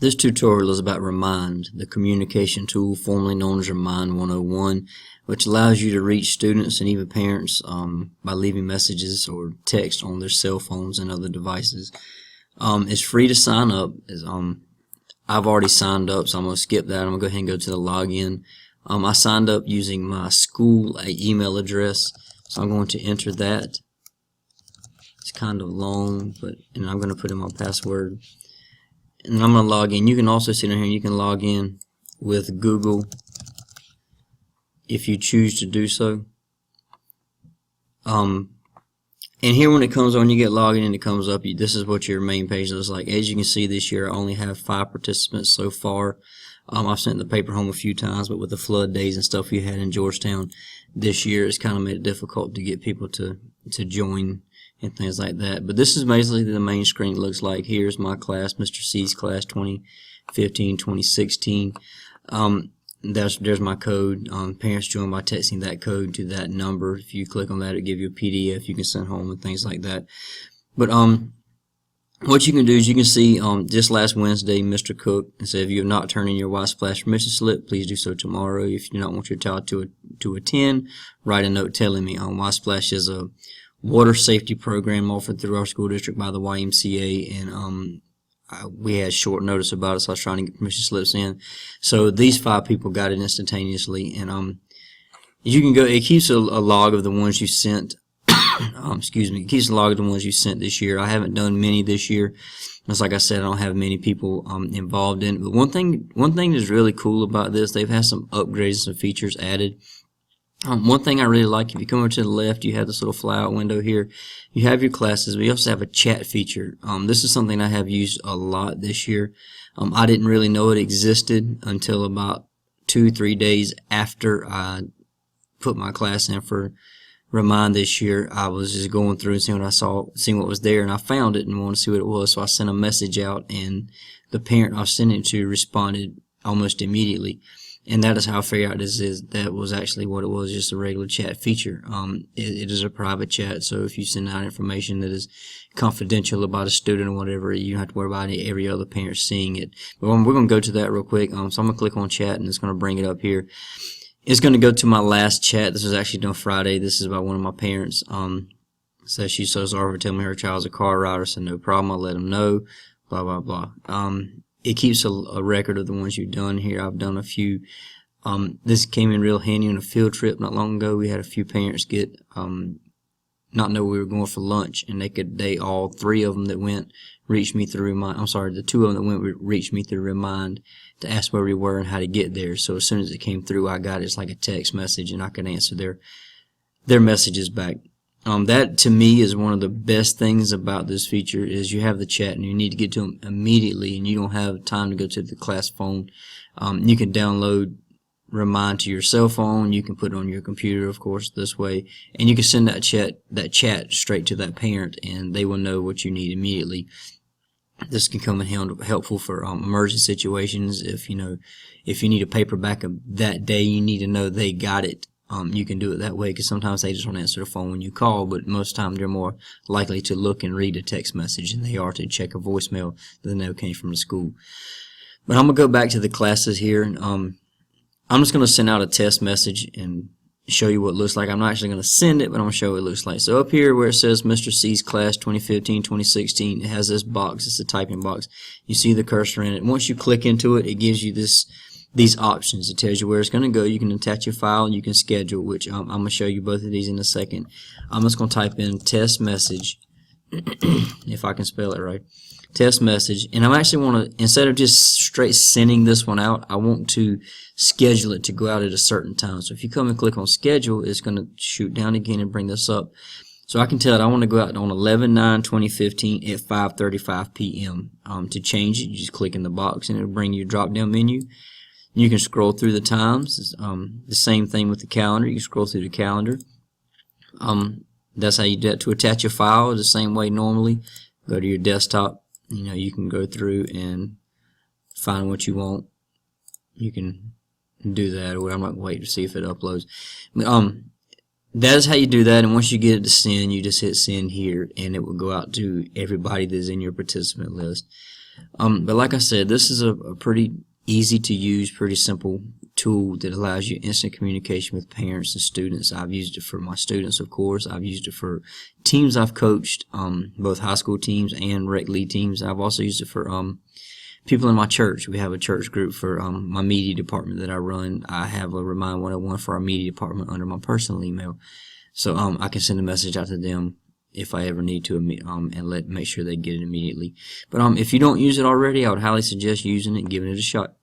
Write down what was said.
This tutorial is about Remind, the communication tool formerly known as Remind 101, which allows you to reach students and even parents by leaving messages or text on their cell phones and other devices. It's free to sign up. I've already signed up, so I'm going to skip that. I'm going to go ahead and go to the login. I signed up using my school email address, so I'm going to enter that. It's kind of long, and I'm going to put in my password. And I'm going to log in. You can also sit in here and you can log in with Google if you choose to do so. And here when it comes on, you get logged in and it comes up. This is what your main page looks like. As you can see, this year I only have 5 participants so far. I've sent the paper home a few times, but with the flood days and stuff we had in Georgetown this year, it's kind of made it difficult to get people to join and things like that. But this is basically the main screen. It looks like here's my class, Mr. C's class 2015-2016. There's my code. Parents join by texting that code to that number. If you click on that, it'll give you a PDF you can send home and things like that. But what you can do is you can see just last Wednesday, Mr. Cook said, if you have not turned in your Y-Splash permission slip, please do so tomorrow. If you do not want your child to attend, write a note telling me. Y-Splash is a water safety program offered through our school district by the YMCA, and we had short notice about it, so I was trying to get permission slips in. So these 5 people got it instantaneously, and you can go. It keeps a log of the ones you sent. Excuse me. It keeps a log of the ones you sent this year. I haven't done many this year. Just like I said, I don't have many people involved in it. But one thing that's really cool about this, they've had some upgrades, some features added. One thing I really like, if you come over to the left, you have this little flyout window here. You have your classes, but you also have a chat feature. This is something I have used a lot this year. I didn't really know it existed until about 2-3 days after I put my class in for Remind this year. I was just going through and seeing what was there, and I found it and wanted to see what it was. So I sent a message out, and the parent I was sending it to responded almost immediately. And that is how I figured out that was actually what it was, just a regular chat feature. It is a private chat, so if you send out information that is confidential about a student or whatever, you don't have to worry about every other parent seeing it. But we're going to go to that real quick. So I'm going to click on chat, and it's going to bring it up here. It's going to go to my last chat. This was actually done Friday. This is by one of my parents. Says she's so sorry for telling me her child's a car rider. So no problem. I'll let them know. Blah, blah, blah. It keeps a record of the ones you've done here. I've done a few. This came in real handy on a field trip not long ago. We had a few parents get not know we were going for lunch, and all 3 of them that went reached me through Remind. I'm sorry, the 2 of them that went reached me through Remind to ask where we were and how to get there. So as soon as it came through, I got it. It's like a text message, and I could answer their messages back. That to me is one of the best things about this feature is you have the chat and you need to get to them immediately, and you don't have time to go to the class phone. You can download Remind to your cell phone. You can put it on your computer, of course, this way, and you can send that chat straight to that parent, and they will know what you need immediately. This can come in helpful for emergency situations. If you need a paper back of that day, you need to know they got it. You can do it that way, because sometimes they just won't answer the phone when you call, but most of the time they're more likely to look and read a text message than they are to check a voicemail that they know came from the school. But I'm going to go back to the classes here, and I'm just going to send out a test message and show you what it looks like. I'm not actually going to send it, but I'm going to show you what it looks like. So up here where it says Mr. C's class 2015-2016, it has this box. It's a typing box. You see the cursor in it. Once you click into it, it gives you these options. It tells you where it's going to go. You can attach your file, and you can schedule, which I'm going to show you both of these in a second. I'm just going to type in test message, if I can spell it right. Test message, and I actually want to, instead of just straight sending this one out, I want to schedule it to go out at a certain time. So if you come and click on schedule, it's going to shoot down again and bring this up. So I can tell it I want to go out on 11/9/2015 at 5:35 p.m. To change it, you just click in the box and it'll bring you a drop down menu. You can scroll through the times. The same thing with the calendar. You can scroll through the calendar. That's how you do it. To attach a file the same way normally. Go to your desktop. You can go through and find what you want. You can do that, or I'm not waiting to see if it uploads. That is how you do that, and once you get it to send, you just hit send here, and it will go out to everybody that's in your participant list. But like I said, this is a pretty easy to use, pretty simple tool that allows you instant communication with parents and students. I've used it for my students, of course. I've used it for teams I've coached, both high school teams and rec league teams. I've also used it for people in my church. We have a church group for my media department that I run. I have a Remind 101 for our media department under my personal email. So I can send a message out to them if I ever need to, and make sure they get it immediately. But if you don't use it already, I would highly suggest using it and giving it a shot.